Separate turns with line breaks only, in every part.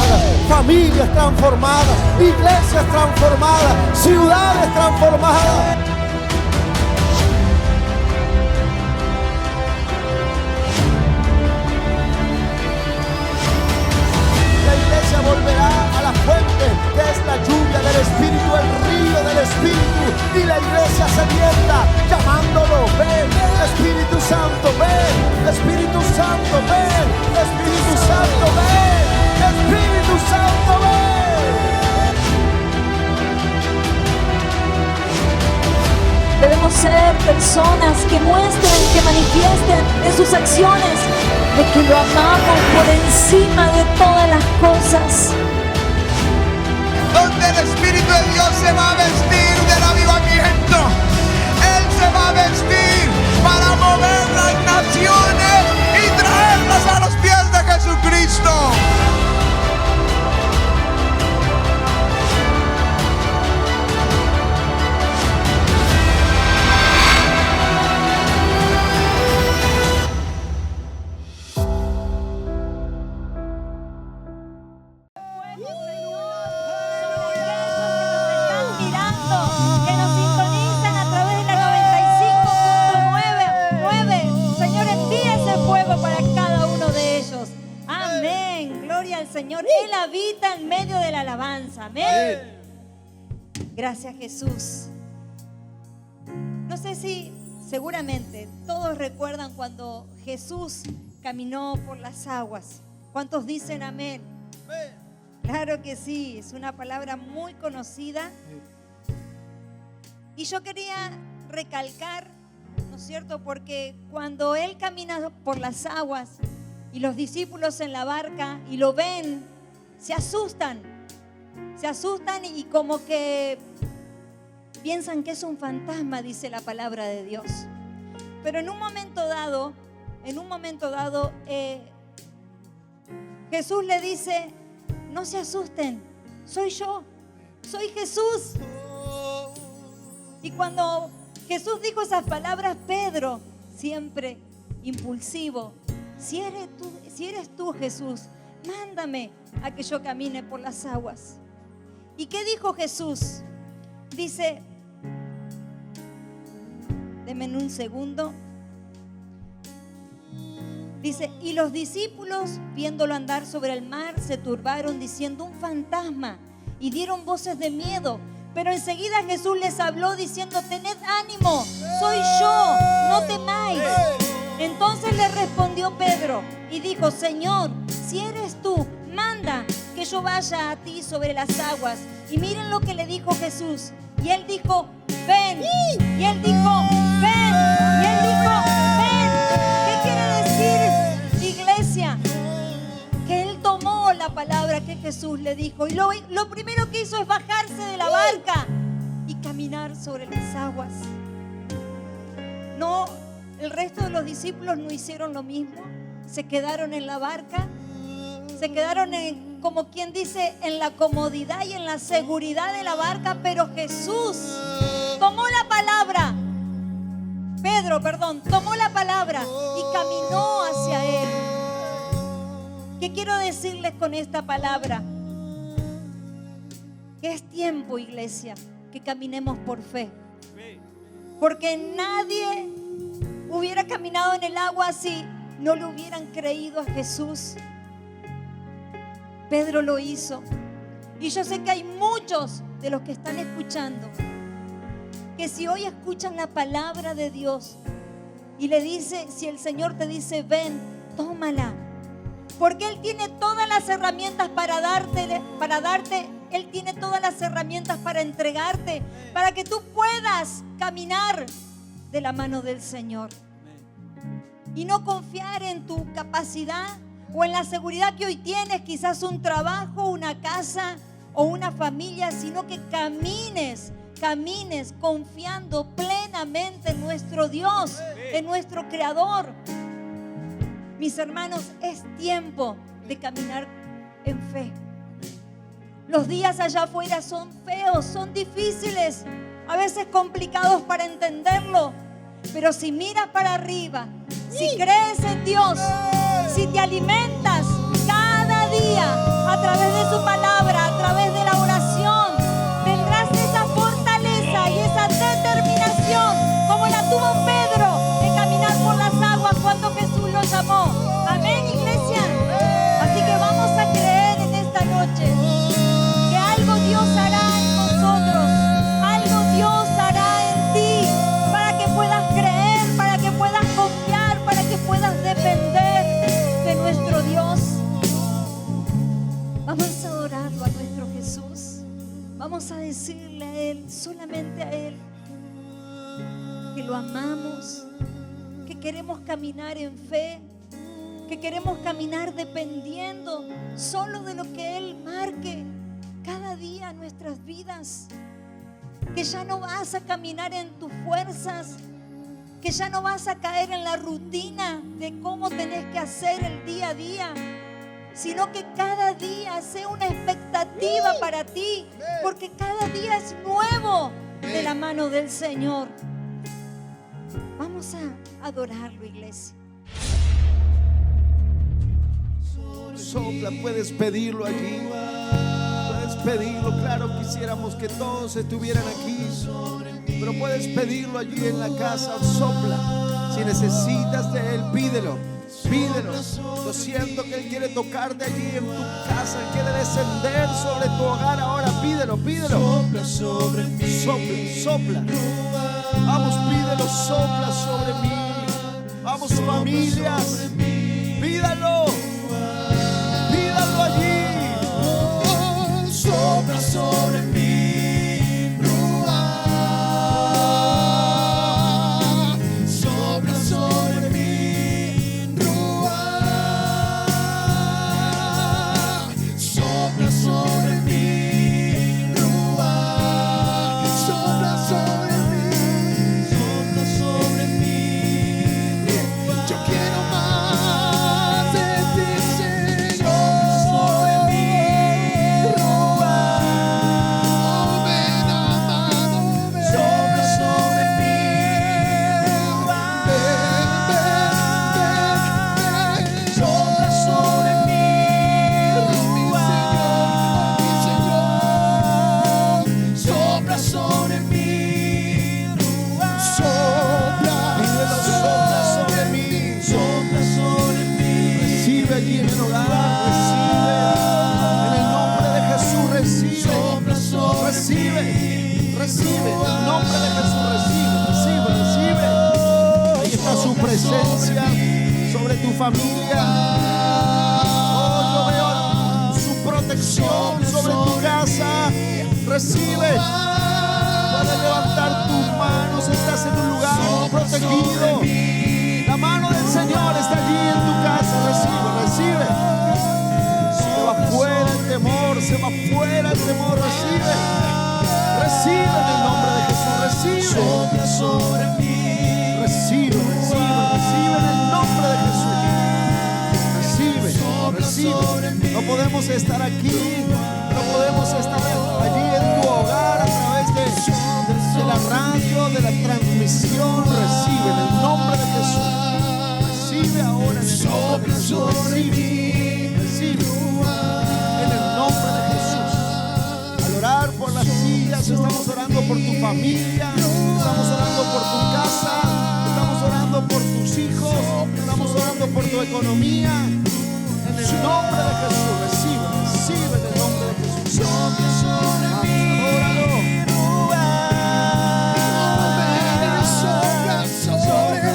transformadas, familias transformadas, iglesias transformadas, ciudades transformadas. Volverá a la fuente que es la lluvia del Espíritu, el río del Espíritu, y la iglesia sedienta llamándolo: ven Espíritu Santo, ven Espíritu Santo, ven Espíritu Santo, ven Espíritu Santo, ven.
Debemos ser personas que muestren, que manifiesten en sus acciones de que lo amamos por encima de todas las cosas.
Donde el Espíritu de Dios se va a vestir del avivamiento. Él se va a vestir para mover las naciones y traerlas a los pies de Jesucristo.
Señor, Él habita en medio de la alabanza. Amén. Gracias, Jesús. No sé si seguramente todos recuerdan cuando Jesús caminó por las aguas. ¿Cuántos dicen amén? Claro que sí, es una palabra muy conocida. Y yo quería recalcar, ¿no es cierto? Porque cuando Él camina por las aguas y los discípulos en la barca y lo ven, se asustan y como que piensan que es un fantasma, dice la palabra de Dios. Pero en un momento dado, Jesús le dice: no se asusten, soy yo, soy Jesús. Y cuando Jesús dijo esas palabras, Pedro, siempre impulsivo: si eres tú, Jesús, mándame a que yo camine por las aguas. ¿Y qué dijo Jesús? Dice, denme un segundo. Dice, y los discípulos, viéndolo andar sobre el mar, se turbaron diciendo: un fantasma, y dieron voces de miedo. Pero enseguida Jesús les habló diciendo: tened ánimo, soy yo, no temáis. Entonces le respondió Pedro y dijo: Señor, si eres tú, manda que yo vaya a ti sobre las aguas. Y miren lo que le dijo Jesús. Y él dijo: ven. Y él dijo: ven. Y él dijo: ven. ¿Qué quiere decir, iglesia? Que él tomó la palabra que Jesús le dijo. Y lo primero que hizo es bajarse de la barca y caminar sobre las aguas. No. El resto de los discípulos no hicieron lo mismo. Se quedaron en la barca. Se quedaron como quien dice, en la comodidad y en la seguridad de la barca. Pero Jesús tomó la palabra. Tomó la palabra y caminó hacia él. ¿Qué quiero decirles con esta palabra? Que es tiempo, iglesia, que caminemos por fe. Porque nadie hubiera caminado en el agua si no le hubieran creído a Jesús. Pedro lo hizo. Y yo sé que hay muchos de los que están escuchando que si hoy escuchan la palabra de Dios y le dice, si el Señor te dice ven, tómala. Porque Él tiene todas las herramientas para darte, Él tiene todas las herramientas para entregarte, para que tú puedas caminar de la mano del Señor. Y no confiar en tu capacidad o en la seguridad que hoy tienes, quizás un trabajo, una casa o una familia, sino que camines confiando plenamente en nuestro Dios, en nuestro Creador. Mis hermanos, es tiempo de caminar en fe. Los días allá afuera son feos, son difíciles, a veces complicados para entenderlo. Pero si miras para arriba, si crees en Dios, si te alimentas cada día a través de Vamos a adorarlo a nuestro Jesús. Vamos a decirle a Él, solamente a Él, que lo amamos, que queremos caminar en fe, que queremos caminar dependiendo solo de lo que Él marque cada día en nuestras vidas. Que ya no vas a caminar en tus fuerzas, que ya no vas a caer en la rutina de cómo tenés que hacer el día a día, sino que cada día sea una expectativa para ti, porque cada día es nuevo de la mano del Señor. Vamos a adorarlo, iglesia.
Sopla, puedes pedirlo allí. Puedes pedirlo, claro, quisiéramos que todos estuvieran aquí, pero puedes pedirlo allí en la casa. Sopla, si necesitas de Él, pídelo, pídelo. Yo siento que Él quiere tocarte allí en tu casa, Él quiere descender sobre tu hogar ahora. Pídelo, pídelo. Sopla sobre mí, sopla, sopla. Vamos, pídelo, sopla sobre mí. Vamos, familias, pídalo, pídalo allí.
Sopla sobre mí, Ruach. Sopla sobre mí, Ruach. Sopla sobre mí, Ruach. Sopla sobre mí, sopla sobre mí, Ruach. Yo quiero más de ti, Señor. Sobre mí,
allí en el hogar, recibe en el nombre de Jesús, recibe, recibe en el nombre de Jesús, recibe. Ahí está su presencia sobre tu familia. Oh, yo veo su protección sobre tu casa. Recibe. Puedes levantar tus manos, estás en un lugar protegido. La mano del Señor está allí en tu casa. Recibe. Se va fuera el temor, recibe. Recibe en el nombre de Jesús, recibe en el nombre de Jesús. Recibe. No podemos estar aquí, no podemos estar allí en tu hogar a través de la radio, de la transmisión. Recibe en el nombre de Jesús. Recibe ahora en el nombre de Jesús. Recibe en el nombre de Jesús. Al orar por las sillas, estamos orando por tu familia, estamos orando por tu casa, estamos orando por tus hijos, estamos orando por tu economía. En el nombre de Jesús, recibe en el nombre de Jesús. Adóralo.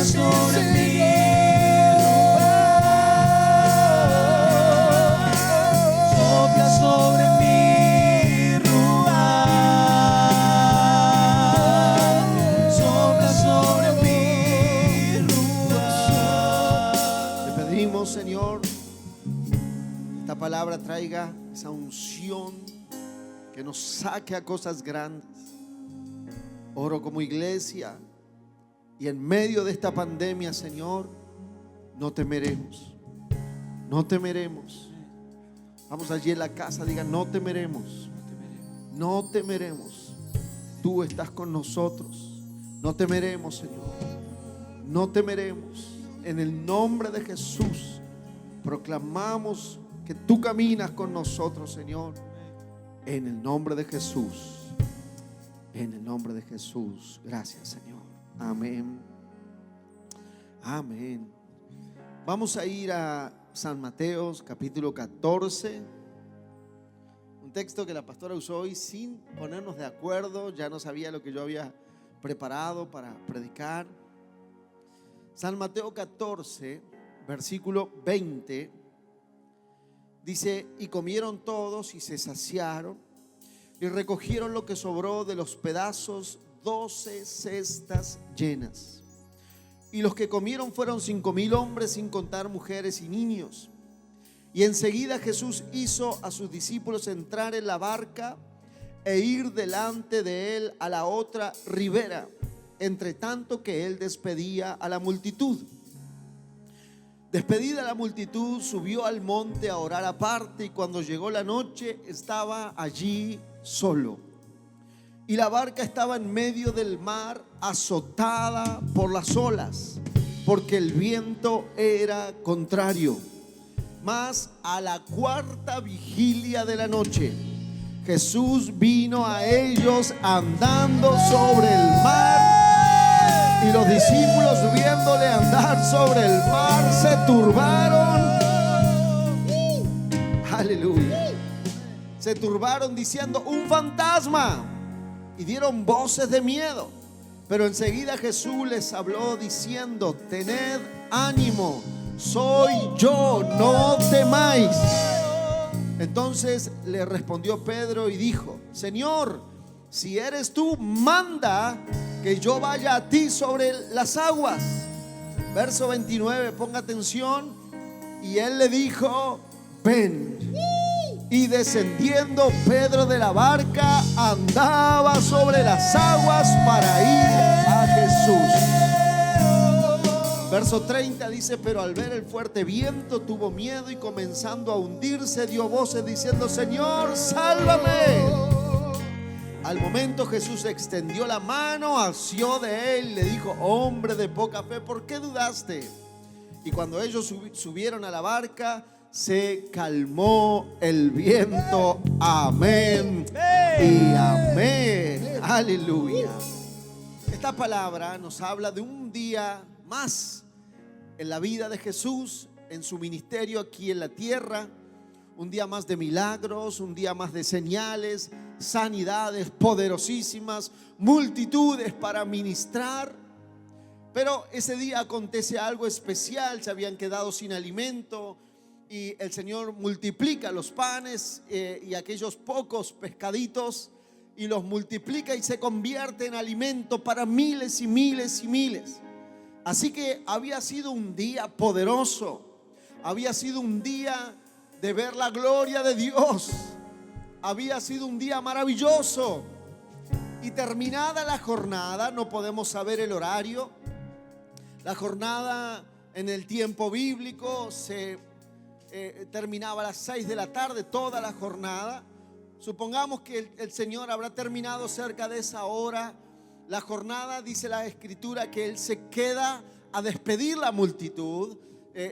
Sobre mí. Sopla sobre mí, Ruach. Sopla sobre mí, Ruach. Te pedimos, Señor, que esta palabra traiga esa unción que nos saque a cosas grandes. Oro como iglesia. Y en medio de esta pandemia, Señor, no temeremos. No temeremos. Vamos allí en la casa, digan, no temeremos. No temeremos. Tú estás con nosotros. No temeremos, Señor. No temeremos. En el nombre de Jesús, proclamamos que tú caminas con nosotros, Señor. En el nombre de Jesús. En el nombre de Jesús. Gracias, Señor. Amén. Amén. Vamos a ir a San Mateo, capítulo 14. Un texto que la pastora usó hoy sin ponernos de acuerdo. Ya no sabía lo que yo había preparado para predicar. San Mateo 14, versículo 20. Dice, y comieron todos y se saciaron y recogieron lo que sobró de los pedazos, 12 cestas llenas. Y los que comieron fueron 5,000 hombres, sin contar mujeres y niños. Y enseguida Jesús hizo a sus discípulos entrar en la barca e ir delante de él a la otra ribera, entre tanto que él despedía a la multitud. Despedida la multitud, subió al monte a orar aparte, y cuando llegó la noche estaba allí solo. Y la barca estaba en medio del mar, azotada por las olas, porque el viento era contrario. Mas a la cuarta vigilia de la noche, Jesús vino a ellos andando sobre el mar. Y los discípulos, viéndole andar sobre el mar, se turbaron. Aleluya. Se turbaron diciendo: un fantasma. Y dieron voces de miedo. Pero enseguida Jesús les habló diciendo: tened ánimo, soy yo, no temáis. Entonces le respondió Pedro y dijo: Señor, si eres tú, manda que yo vaya a ti sobre las aguas. Verso 29, ponga atención. Y él le dijo: ven. Y descendiendo Pedro de la barca, andaba sobre las aguas para ir a Jesús. Verso 30 dice: pero al ver el fuerte viento tuvo miedo, y comenzando a hundirse dio voces diciendo: Señor, sálvame. Al momento Jesús extendió la mano, asió de él, le dijo: hombre de poca fe, ¿por qué dudaste? Y cuando ellos subieron a la barca, se calmó el viento. Amén y amén. Aleluya. Esta palabra nos habla de un día más en la vida de Jesús, en su ministerio aquí en la tierra. Un día más de milagros, un día más de señales, sanidades poderosísimas, multitudes para ministrar. Pero ese día acontece algo especial. Se habían quedado sin alimento y el Señor multiplica los panes y aquellos pocos pescaditos, y los multiplica y se convierte en alimento para miles y miles y miles. Así que había sido un día poderoso, había sido un día de ver la gloria de Dios, había sido un día maravilloso. Y terminada la jornada, no podemos saber el horario, la jornada en el tiempo bíblico se terminaba a las 6 de la tarde, toda la jornada. Supongamos que el Señor habrá terminado cerca de esa hora la jornada. Dice la Escritura que Él se queda a despedir la multitud.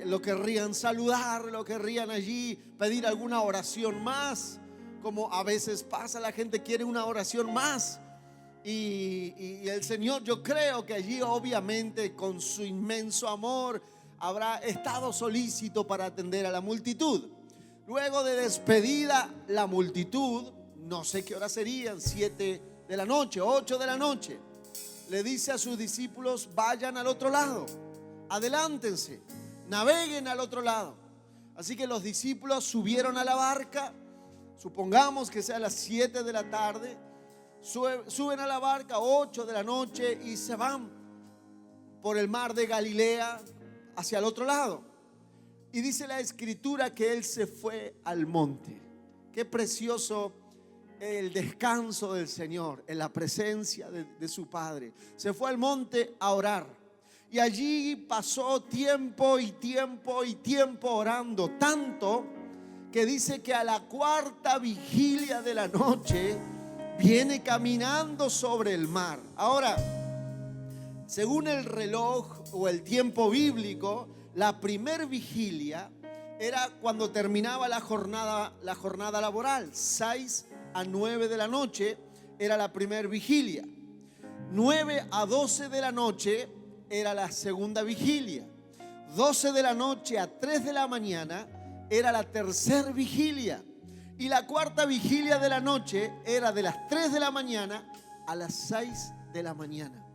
Lo querrían saludar, lo querrían allí pedir alguna oración más, como a veces pasa, la gente quiere una oración más. Y el Señor, yo creo que allí obviamente con su inmenso amor habrá estado solícito para atender a la multitud. Luego de despedida la multitud, no sé qué hora serían, 7 de la noche, 8 de la noche, le dice a sus discípulos: vayan al otro lado, adelántense, naveguen al otro lado. Así que los discípulos subieron a la barca, supongamos que sea a las 7 de la tarde, suben a la barca 8 de la noche y se van por el mar de Galilea hacia el otro lado. Y dice la Escritura que Él se fue al monte. Qué precioso el descanso del Señor en la presencia de su Padre. Se fue al monte a orar. Y allí pasó tiempo y tiempo y tiempo orando, tanto que dice que a la cuarta vigilia de la noche viene caminando sobre el mar. Ahora, según el reloj o el tiempo bíblico, la primer vigilia era cuando terminaba la jornada laboral. 6 a 9 de la noche era la primer vigilia. 9 a 12 de la noche era la segunda vigilia. 12 de la noche a 3 de la mañana era la tercera vigilia. Y la cuarta vigilia de la noche era de las 3 de la mañana a las 6 de la mañana.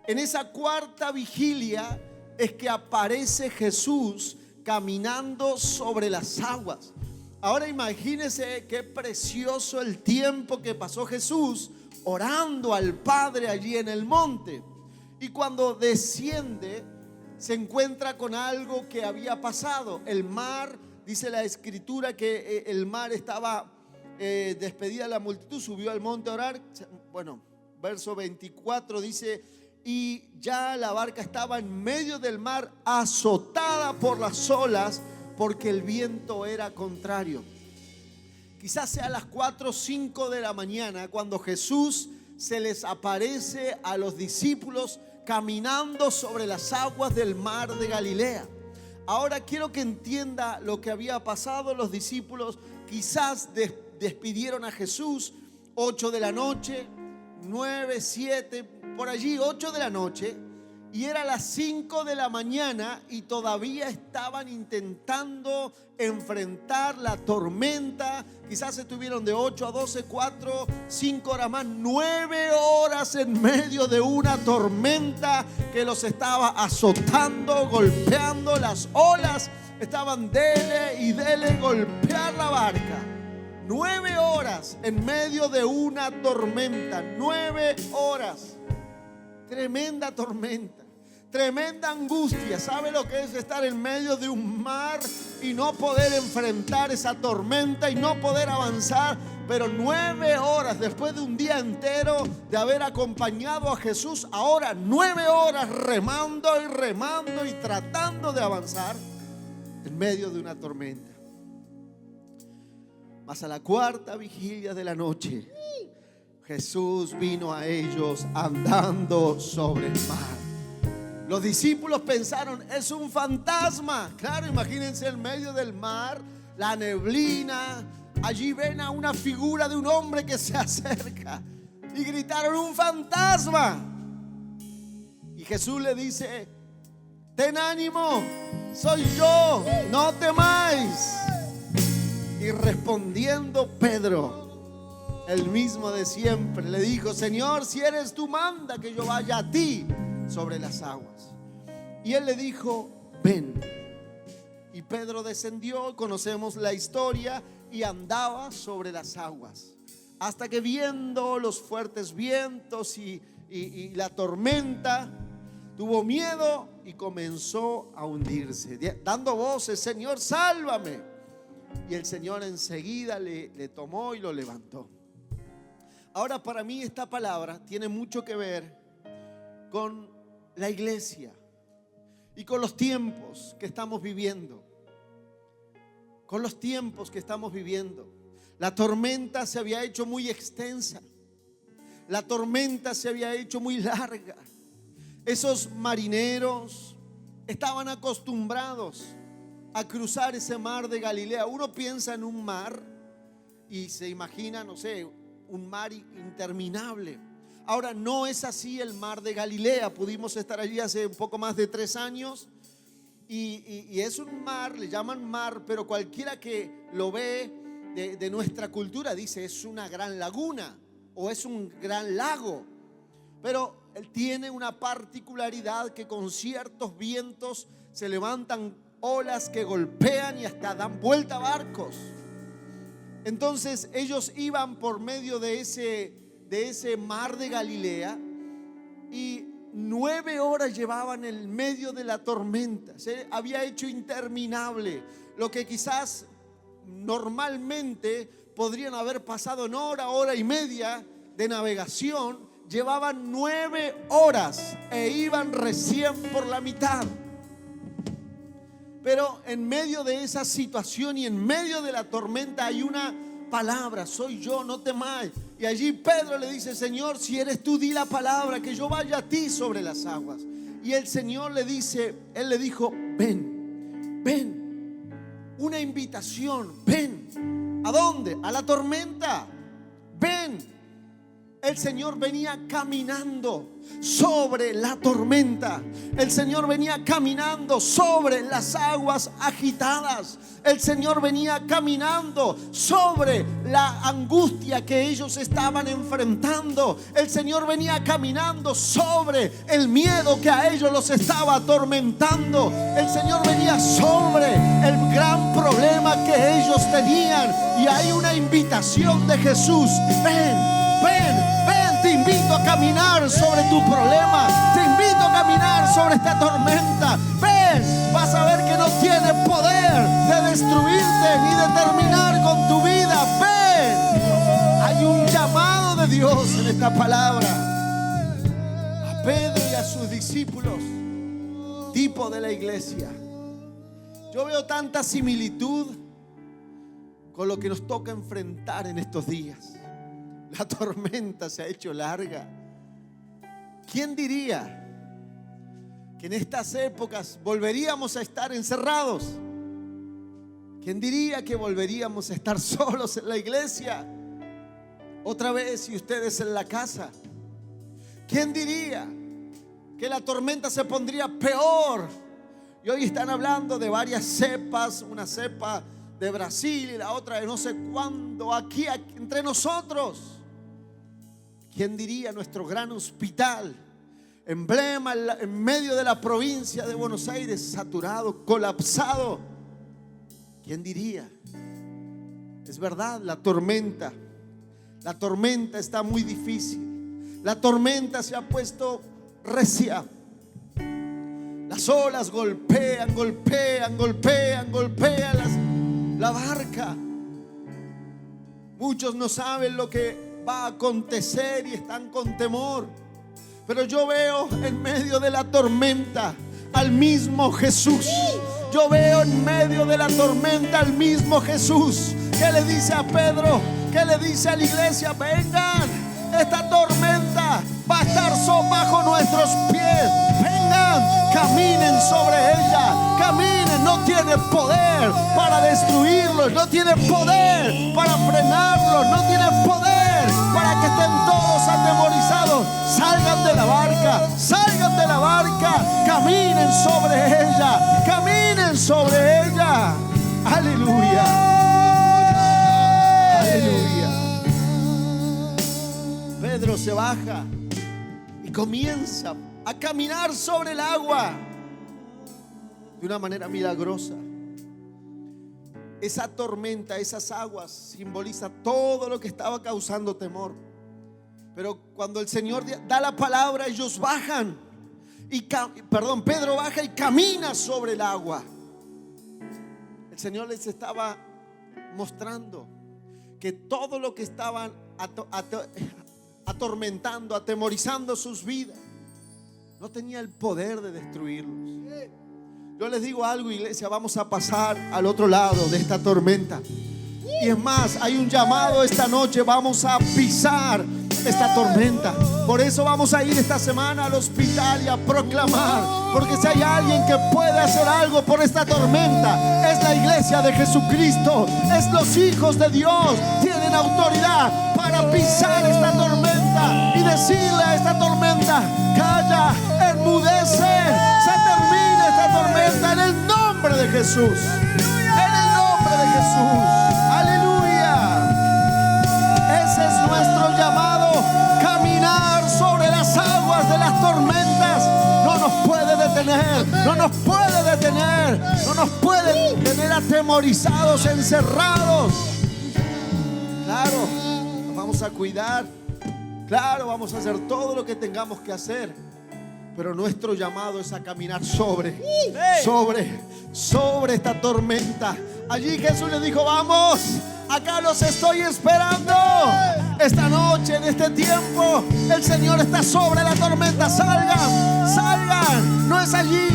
En esa cuarta vigilia es que aparece Jesús caminando sobre las aguas. Ahora imagínense qué precioso el tiempo que pasó Jesús orando al Padre allí en el monte. Y cuando desciende, se encuentra con algo que había pasado. El mar, dice la escritura que el mar estaba despedida de la multitud, subió al monte a orar. Bueno, verso 24 dice: y ya la barca estaba en medio del mar, azotada por las olas, porque el viento era contrario. Quizás sea a las 4 o 5 de la mañana cuando Jesús se les aparece a los discípulos caminando sobre las aguas del mar de Galilea. Ahora quiero que entienda lo que había pasado. Los discípulos quizás despidieron a Jesús 8 de la noche, 9, 7, por allí 8 de la noche, y era las 5 de la mañana y todavía estaban intentando enfrentar la tormenta. Quizás estuvieron de 8 a 12, 4, 5 horas más, 9 horas en medio de una tormenta que los estaba azotando, golpeando. Las olas estaban dele y dele golpear la barca. 9 horas en medio de una tormenta. 9 horas. Tremenda tormenta, tremenda angustia. ¿Sabe lo que es estar en medio de un mar y no poder enfrentar esa tormenta y no poder avanzar? Pero 9 horas después de un día entero de haber acompañado a Jesús, ahora 9 horas remando y remando y tratando de avanzar en medio de una tormenta. Mas a la 4ª vigilia de la noche, Jesús vino a ellos andando sobre el mar. Los discípulos pensaron: es un fantasma. Claro, imagínense en medio del mar, la neblina. Allí ven a una figura de un hombre que se acerca y gritaron: un fantasma. Y Jesús le dice: ten ánimo, soy yo, no temáis. Y respondiendo Pedro, el mismo de siempre, le dijo: Señor, si eres tú, manda que yo vaya a ti sobre las aguas. Y él le dijo: ven. Y Pedro descendió, conocemos la historia, y andaba sobre las aguas, hasta que, viendo los fuertes vientos y la tormenta, tuvo miedo y comenzó a hundirse, dando voces: Señor, sálvame. Y el Señor enseguida le tomó y lo levantó. Ahora, para mí esta palabra tiene mucho que ver con la iglesia y con los tiempos que estamos viviendo. Con los tiempos que estamos viviendo. La tormenta se había hecho muy extensa. La tormenta se había hecho muy larga. Esos marineros estaban acostumbrados a cruzar ese mar de Galilea. Uno piensa en un mar y se imagina, no sé, un mar interminable. Ahora, no es así el mar de Galilea. Pudimos estar allí hace un poco más de 3 años y es un mar, le llaman mar, pero cualquiera que lo ve de nuestra cultura dice: es una gran laguna o es un gran lago. Pero él tiene una particularidad, que con ciertos vientos se levantan olas que golpean y hasta dan vuelta a barcos. Entonces ellos iban por medio de ese mar de Galilea y 9 horas llevaban en medio de la tormenta. Se había hecho interminable. Lo que quizás normalmente podrían haber pasado en hora y media de navegación, llevaban 9 horas e iban recién por la mitad. Pero en medio de esa situación y en medio de la tormenta hay una palabra: soy yo, no temáis. Y allí Pedro le dice: Señor, si eres tú, di la palabra, que yo vaya a ti sobre las aguas. Y el Señor le dice, él le dijo: ven, ven. Una invitación: ven. ¿A dónde? A la tormenta. Ven. El Señor venía caminando sobre la tormenta. El Señor venía caminando sobre las aguas agitadas. El Señor venía caminando sobre la angustia que ellos estaban enfrentando. El Señor venía caminando sobre el miedo que a ellos los estaba atormentando. El Señor venía sobre el gran problema que ellos tenían. Y hay una invitación de Jesús: ven, ven, ven, te invito a caminar sobre tu problema, te invito a caminar sobre esta tormenta. Ven, vas a ver que no tiene poder de destruirte ni de terminar con tu vida. Ven, hay un llamado de Dios en esta palabra a Pedro y a sus discípulos, tipo de la iglesia. Yo veo tanta similitud con lo que nos toca enfrentar en estos días. La tormenta se ha hecho larga. ¿Quién diría que en estas épocas volveríamos a estar encerrados? ¿Quién diría que volveríamos a estar solos en la iglesia? Otra vez, y ustedes en la casa. ¿Quién diría que la tormenta se pondría peor? Y hoy están hablando de varias cepas, una cepa de Brasil y la otra de no sé cuándo, aquí entre nosotros. ¿Quién diría nuestro gran hospital, emblema en medio de la provincia de Buenos Aires, saturado, colapsado? ¿Quién diría? Es verdad, la tormenta está muy difícil. La tormenta se ha puesto recia. Las olas golpean la barca. Muchos no saben lo que va a acontecer y están con temor. Pero yo veo en medio de la tormenta al mismo Jesús. Yo veo en medio de la tormenta al mismo Jesús que le dice a Pedro, que le dice a la iglesia: vengan, esta tormenta va a estar bajo nuestros pies. Vengan, caminen sobre ella, caminen. No tiene poder para destruirlos, no tiene poder para frenarlos, no tiene poder para que estén todos atemorizados. Salgan de la barca, caminen sobre ella, caminen sobre ella. Aleluya, aleluya. Pedro se baja y comienza a caminar sobre el agua de una manera milagrosa. Esa tormenta, esas aguas simboliza todo lo que estaba causando temor. Pero cuando el Señor da la palabra, ellos bajan Pedro baja y camina sobre el agua. El Señor les estaba mostrando que todo lo que estaban atormentando, atemorizando sus vidas, no tenía el poder de destruirlos. Yo les digo algo, iglesia, vamos a pasar al otro lado de esta tormenta. Y es más, hay un llamado esta noche, vamos a pisar esta tormenta. Por eso vamos a ir esta semana al hospital y a proclamar, porque si hay alguien que puede hacer algo por esta tormenta, es la iglesia de Jesucristo, es los hijos de Dios. Tienen autoridad para pisar esta tormenta y decirle a esta tormenta: calla, enmudece, se termina esta tormenta en el nombre de Jesús, en el nombre de Jesús. Aleluya. Ese es nuestro llamado, caminar sobre las aguas de las tormentas. No nos puede detener, no nos puede detener, no nos puede tener atemorizados, encerrados. Claro, nos vamos a cuidar, claro, vamos a hacer todo lo que tengamos que hacer, pero nuestro llamado es a caminar sobre esta tormenta. Allí Jesús le dijo: vamos, acá los estoy esperando. Esta noche, en este tiempo, el Señor está sobre la tormenta. Salgan, salgan. No es allí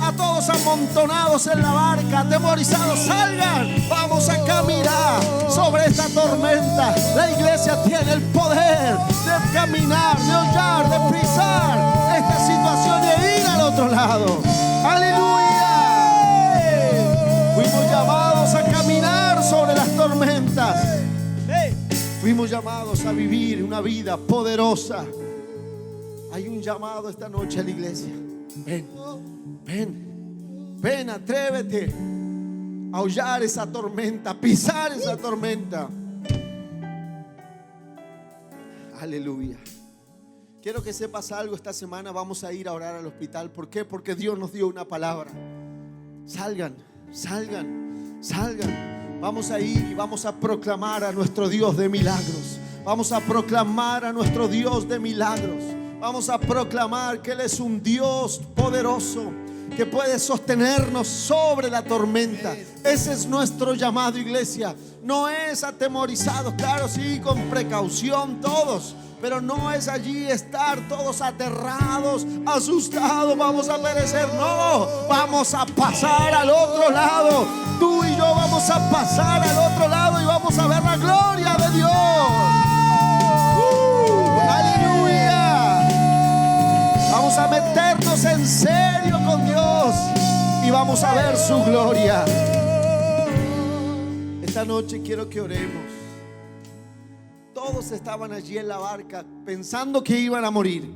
a todos amontonados en la barca, atemorizados. Salgan, vamos a caminar sobre esta tormenta. La iglesia tiene el poder de caminar, de hollar, de pisar esta situación y ir al otro lado. Aleluya. Fuimos llamados a caminar sobre las tormentas. Fuimos llamados a vivir una vida poderosa. Hay un llamado esta noche a la iglesia. Ven, ven, ven, atrévete a aullar esa tormenta, a pisar esa tormenta. Aleluya. Quiero que sepas algo. Esta semana vamos a ir a orar al hospital. ¿Por qué? Porque Dios nos dio una palabra. Salgan, salgan, salgan. Vamos a ir y vamos a proclamar a nuestro Dios de milagros. Vamos a proclamar a nuestro Dios de milagros. Vamos a proclamar que Él es un Dios poderoso, que puede sostenernos sobre la tormenta. Ese es nuestro llamado, iglesia. No es atemorizados, claro, sí, con precaución todos, pero no es allí estar todos aterrados, asustados, vamos a perecer. No, vamos a pasar al otro lado. Tú y yo vamos a pasar al otro lado y vamos a ver la gloria de Dios. Aleluya. Vamos a meternos en serio con Dios y vamos a ver su gloria. Esta noche quiero que oremos. Todos estaban allí en la barca pensando que iban a morir.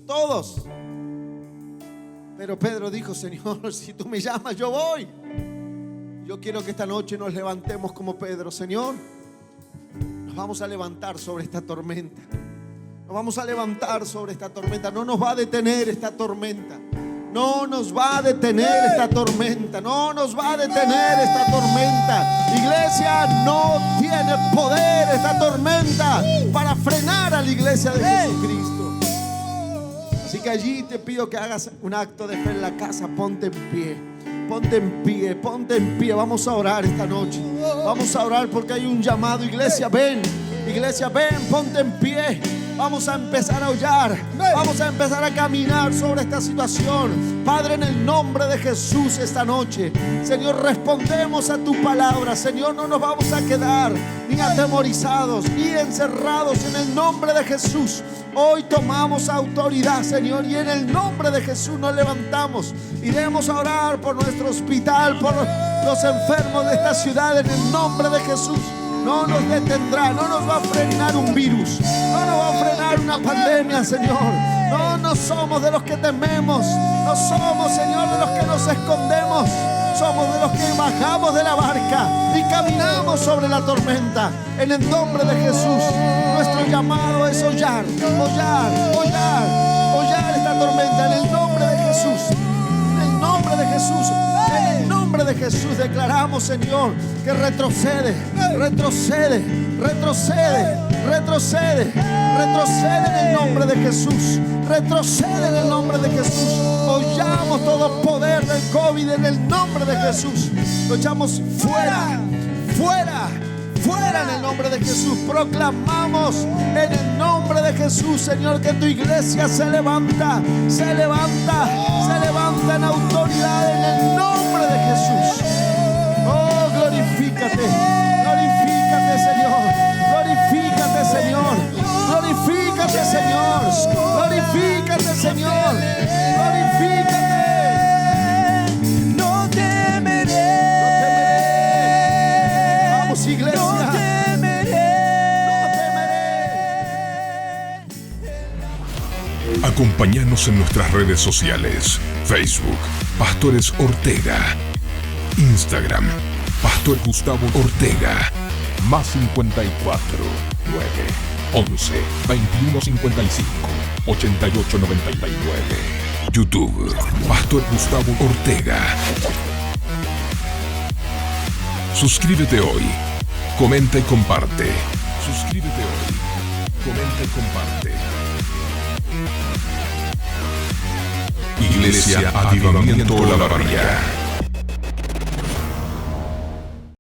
Todos. Pero Pedro dijo: Señor, si tú me llamas, yo voy. Yo quiero que esta noche nos levantemos como Pedro. Señor, nos vamos a levantar sobre esta tormenta. Nos vamos a levantar sobre esta tormenta. No nos va a detener esta tormenta. No nos va a detener esta tormenta. No nos va a detener esta tormenta. Iglesia, no tiene poder esta tormenta para frenar a la iglesia de Jesucristo. Así que allí te pido que hagas un acto de fe en la casa. Ponte en pie. Ponte en pie, ponte en pie. Vamos a orar esta noche. Vamos a orar porque hay un llamado. Iglesia, ven. Iglesia, ven, ponte en pie. Vamos a empezar a aullar. Vamos a empezar a caminar sobre esta situación. Padre, en el nombre de Jesús esta noche, Señor, respondemos a tu palabra. Señor, no nos vamos a quedar ni atemorizados ni encerrados. En el nombre de Jesús hoy tomamos autoridad, Señor, y en el nombre de Jesús nos levantamos. Iremos a orar por nuestro hospital, por los enfermos de esta ciudad. En el nombre de Jesús no nos detendrá, no nos va a frenar un virus, no nos va a frenar una pandemia, Señor. No somos de los que tememos, no somos, Señor, de los que nos escondemos. Somos de los que bajamos de la barca y caminamos sobre la tormenta. En el nombre de Jesús, nuestro llamado es hollar, hollar, hollar, hollar esta tormenta. En el nombre de Jesús, en el nombre de Jesús, en el nombre de Jesús declaramos, Señor, que retrocede, retrocede, retrocede, retrocede, retrocede en el nombre de Jesús. Retrocede en el nombre de Jesús. Hollamos todo poder del COVID en el nombre de Jesús. Lo echamos fuera, fuera, fuera en el nombre de Jesús. Proclamamos en el nombre de Jesús, Señor, que tu iglesia se levanta, se levanta, se levanta en autoridad en el nombre de Jesús. Oh, glorifícate, glorifícate, Señor, glorifícate, Señor. Glorifícate, Señor. Glorifícate, Señor. Glorifícate.
No temeré.
Vamos, iglesia.
No temeré.
No temeré.
Acompáñanos en nuestras redes sociales. Facebook, Pastores Ortega. Instagram, Pastor Gustavo Ortega. Más 54 9 11 21 55 88 99. YouTube, Pastor Gustavo Ortega. Suscríbete hoy. Comenta y comparte. Suscríbete hoy. Comenta y comparte. Iglesia Avivamiento La Barría.